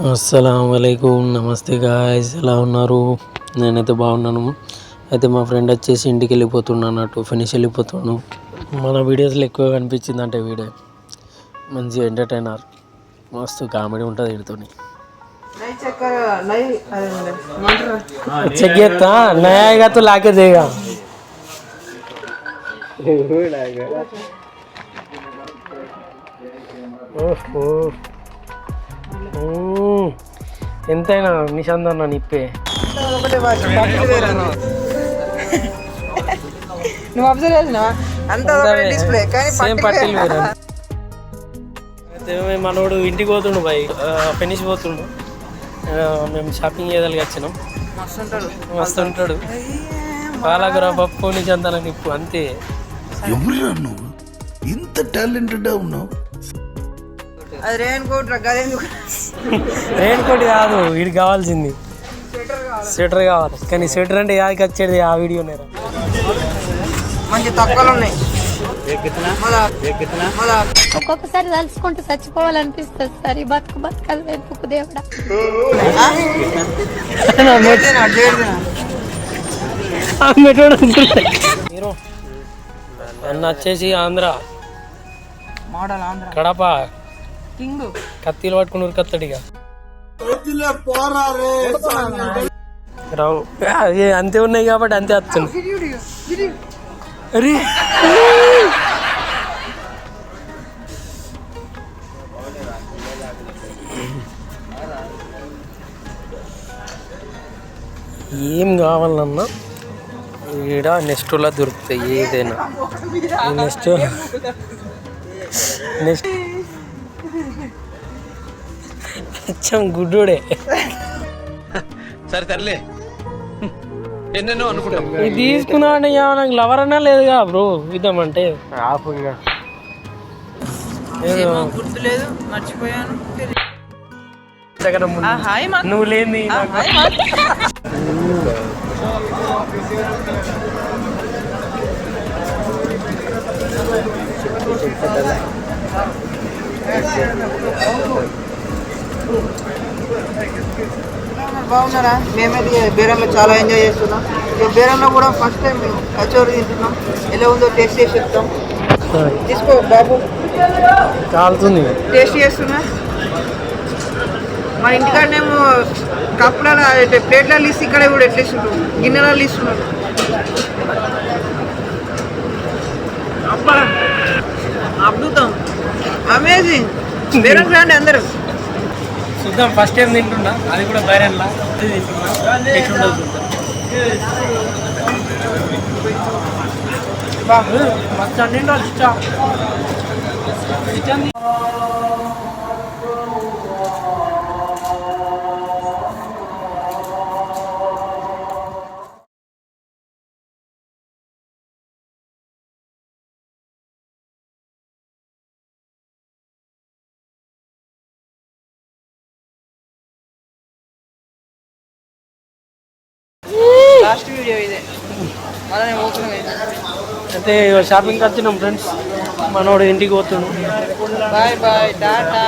అస్సలాముఅలైకుం, నమస్తే గాయ్స్, ఎలా ఉన్నారు? నేనైతే బాగున్నాను. అయితే మా ఫ్రెండ్ వచ్చేసి ఇంటికి వెళ్ళిపోతున్నాను అన్నట్టు, ఫినిష్ వెళ్ళిపోతున్నాను. మన వీడియోస్లో ఎక్కువ కనిపించిందంటే వీడియో మంచి ఎంటర్టైనర్, మస్తు కామెడీ ఉంటుంది వీడితోని. చెక్ చేస్తా నయాగా తో లాకే దేగా. ఓహో, ఎంతైనా నిశాంత్ అన్న నిప్పే. నువ్వు అబ్జర్వ్ చేసినావా? సేమ్ పట్టిల్ వేరే. అయితే మనోడు ఇంటికి పోతుండు బాయ్, ఫినిష్ పోతుండు. మేము షాపింగ్ చేయడానికి వచ్చినాం. మస్తు ఉంటాడు పాలకూర పప్పు నిశాంత్ అన్న నిప్పు అంతే. ఎవరురా నువ్వు ఇంత టాలెంటెడ్ ఉన్నావు? అది రెయిన్ కోట్ రెయిన్ కోట్ కాదు, వీడికి కావాల్సింది స్వెటర్ కావాలి. కానీ స్వెటర్ అంటే యాదకి వచ్చేది ఆ వీడియో నేరా. మంచి తక్కువలు ఉన్నాయి. ఒక్కొక్కసారి తలుచుకుంటూ చచ్చిపోవాలనిపిస్తుంది సార్. ఈ బతుకు బతకాలి వెతుకు దేవుడా. మీరు అన్న వచ్చేసి ఆంధ్ర మోడల్ ఆంధ్ర కడప కింగ్ కత్తిలు పట్టుకుని ఉరికత్తడిగా రావు. అంతే ఉన్నాయి కాబట్టి అంతే వస్తుంది. అరే ఏం కావాలన్నా ఈడ నెక్స్ట్లో దొరుకుతాయి ఏదైనా. నెక్స్ట్ అచ్చం గుడ్డుడే. సరే సర్లే, ఎన్నెన్నో అనుకుంటాం. ఇది తీసుకున్నా అంటే నాకు లవర్ అన్నా లేదుగా బ్రో, ఇద్దామంటే గుర్తులేదు, మర్చిపోయాను. నువ్వు లేని బాగున్నారా? మేమైతే బేరంలో చాలా ఎంజాయ్ చేస్తున్నాం. ఈ బేరంలో కూడా ఫస్ట్ టైం మేము కచోరీ తింటున్నాం. ఎలా ఉందో టేస్ట్ చేసి చెప్తాం. తీసుకో బాబు, కాలుతుంది. టేస్ట్ చేస్తున్నా. మన ఇంటికాడనేమో కప్పులలో ప్లేట్లలో ఇస్తే ఇక్కడ కూడా ఎట్లా ఇస్తుంటాం, గిన్నెలలో ఇస్తున్నాం. అబ్బా అద్భుతం, అమేజింగ్. బేరం రండి అందరూ చూద్దాం. ఫస్ట్ టైం తింటున్నా, అది కూడా బైరన్లా. మస్తు నిండు ఇష్టం. లాస్ట్ వీడియో ఇదే. అయితే షాపింగ్కి వచ్చినాం ఫ్రెండ్స్. మనోడు ఇంటికి పోతున్నాడు. Bye bye, Tata.